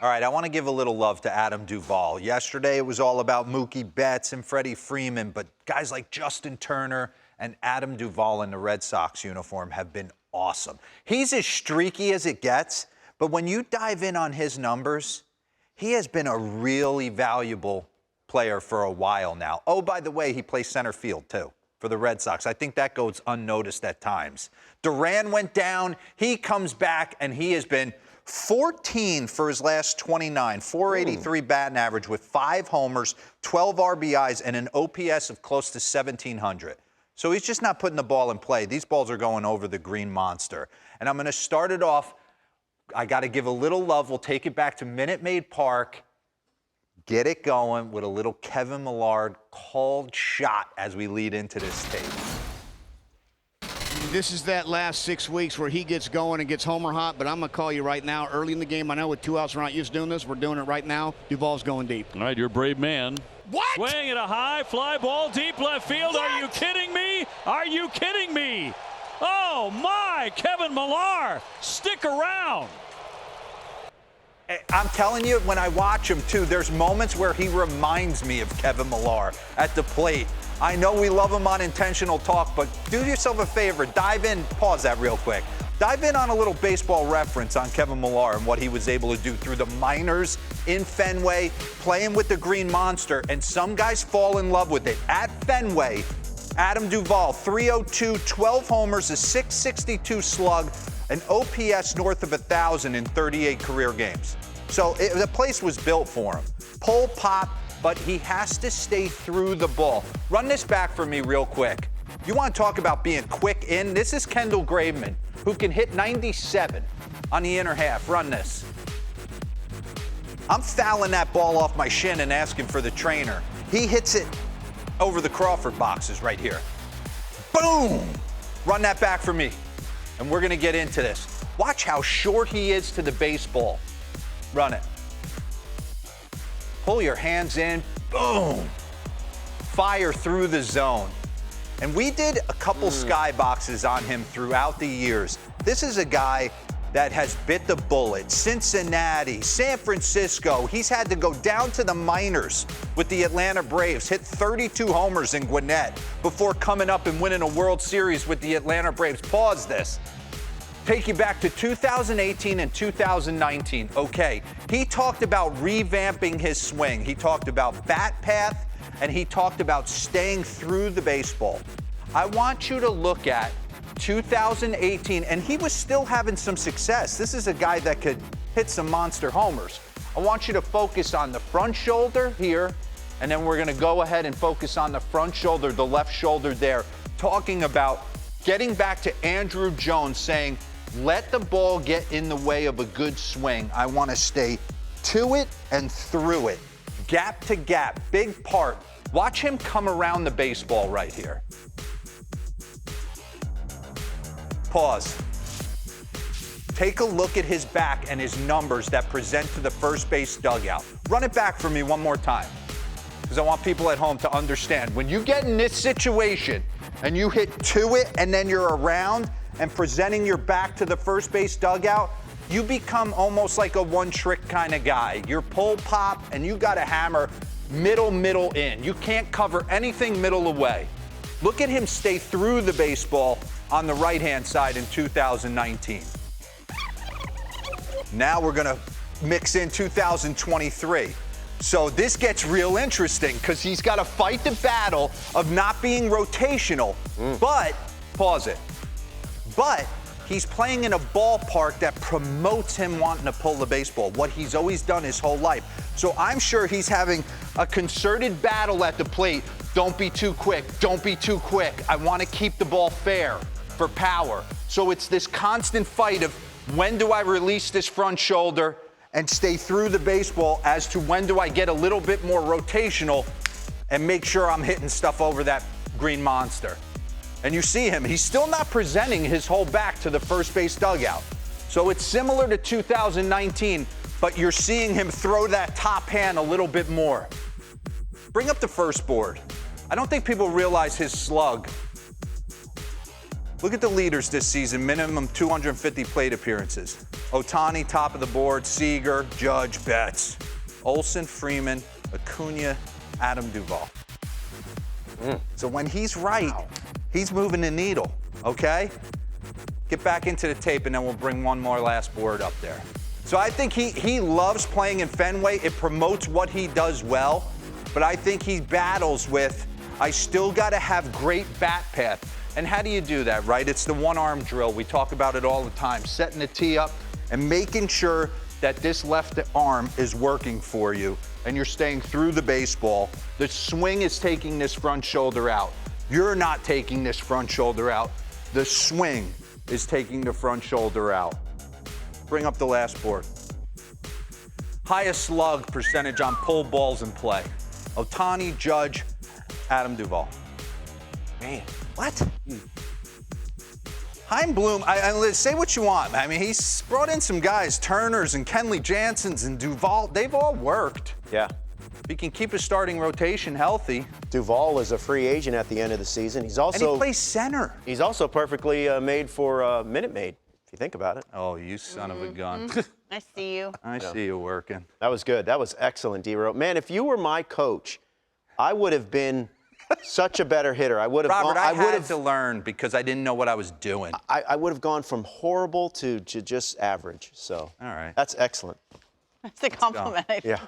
All right, I want to give a little love to Adam Duvall. Yesterday, it was all about Mookie Betts and Freddie Freeman, but guys like Justin Turner and Adam Duvall in the Red Sox uniform have been awesome. He's as streaky as it gets, but when you dive in on his numbers, he has been a really valuable player for a while now. Oh, by the way, he plays center field, too, for the Red Sox. I think that goes unnoticed at times. Duran went down, he comes back, and he has been 14 for his last 29, 483 batting average with 5 homers, 12 RBIs, and an OPS of close to 1,700. So he's just not putting the ball in play. These balls are going over the green monster. And I'm going to start it off. I got to give a little love. We'll take it back to Minute Maid Park. Get it going with a little Kevin Millar called shot as we lead into this tape. This is that last 6 weeks where he gets going and gets homer hot, but I'm going to call you right now, early in the game. I know with 2 outs, we're not used to doing this. We're doing it right now. Duvall's going deep. All right, you're a brave man. What? Swing at a high fly ball deep left field. What? Are you kidding me? Are you kidding me? Oh, my. Kevin Millar, stick around. I'm telling you, when I watch him, too, there's moments where he reminds me of Kevin Millar at the plate. I know we love him on Intentional Talk, but do yourself a favor. Dive in. Pause that real quick. Dive in on a little baseball reference on Kevin Millar and what he was able to do through the minors in Fenway, playing with the Green Monster, and some guys fall in love with it. At Fenway, Adam Duvall, 302, 12 homers, a 662 slug, an OPS north of 1,000 in 38 career games. So the place was built for him. Pull, pop, but he has to stay through the ball. Run this back for me real quick. You want to talk about being quick in? This is Kendall Graveman, who can hit 97 on the inner half. Run this. I'm fouling that ball off my shin and asking for the trainer. He hits it over the Crawford boxes right here. Boom! Run that back for me. And we're going to get into this. Watch how short he is to the baseball. Run it. Pull your hands in. Boom! Fire through the zone. And we did a couple skyboxes on him throughout the years. This is a guy that has bit the bullet. Cincinnati, San Francisco. He's had to go down to the minors with the Atlanta Braves, hit 32 homers in Gwinnett before coming up and winning a World Series with the Atlanta Braves. Pause this. Take you back to 2018 and 2019. Okay, he talked about revamping his swing. He talked about bat path, and he talked about staying through the baseball. I want you to look at 2018, and he was still having some success. This is a guy that could hit some monster homers. I want you to focus on the front shoulder here, and then we're going to go ahead and focus on the front shoulder, the left shoulder there, talking about getting back to Andrew Jones saying, let the ball get in the way of a good swing. I want to stay to it and through it. Gap to gap, big part. Watch him come around the baseball right here. Pause. Take a look at his back and his numbers that present to the first base dugout. Run it back for me one more time, because I want people at home to understand. When you get in this situation and you hit to it and then you're around and presenting your back to the first base dugout, you become almost like a one-trick kind of guy. You're pull, pop, and you got to hammer middle in. You can't cover anything middle away. Look at him stay through the baseball on the right-hand side in 2019. Now we're going to mix in 2023. So this gets real interesting because he's got to fight the battle of not being rotational, but, pause it, but he's playing in a ballpark that promotes him wanting to pull the baseball, what he's always done his whole life. So I'm sure he's having a concerted battle at the plate. Don't be too quick. Don't be too quick. I want to keep the ball fair for power. So it's this constant fight of when do I release this front shoulder and stay through the baseball as to when do I get a little bit more rotational and make sure I'm hitting stuff over that green monster. And you see him, he's still not presenting his whole back to the first base dugout. So it's similar to 2019, but you're seeing him throw that top hand a little bit more. Bring up the first board. I don't think people realize his slug. Look at the leaders this season, minimum 250 plate appearances. Ohtani, top of the board, Seager, Judge, Betts. Olsen, Freeman, Acuna, Adam Duvall. So when he's right, he's moving the needle, okay? Get back into the tape, and then we'll bring one more last board up there. So I think he loves playing in Fenway. It promotes what he does well, but I think he battles with, I still got to have great bat path. And how do you do that, right? It's the one-arm drill. We talk about it all the time, setting the tee up and making sure that this left arm is working for you and you're staying through the baseball. The swing is taking this front shoulder out. You're not taking this front shoulder out. The swing is taking the front shoulder out. Bring up the last board. Highest slug percentage on pull balls in play. Ohtani, Judge, Adam Duvall. Man. What? Chaim Bloom, I say what you want. I mean, he's brought in some guys, Turners and Kenley Jansen's and Duvall. They've all worked. Yeah. If he can keep his starting rotation healthy. Duvall is a free agent at the end of the season. He's also And he plays center. He's also perfectly made for Minute Maid, if you think about it. Oh, you son of a gun. I see you. I see you working. That was good. That was excellent, D-Ro. Man, if you were my coach, I would have been such a better hitter. I would have Robert, gone, I had to learn because I didn't know what I was doing. I would have gone from horrible to just average. So all right. That's excellent. That's a compliment. I think. Yeah.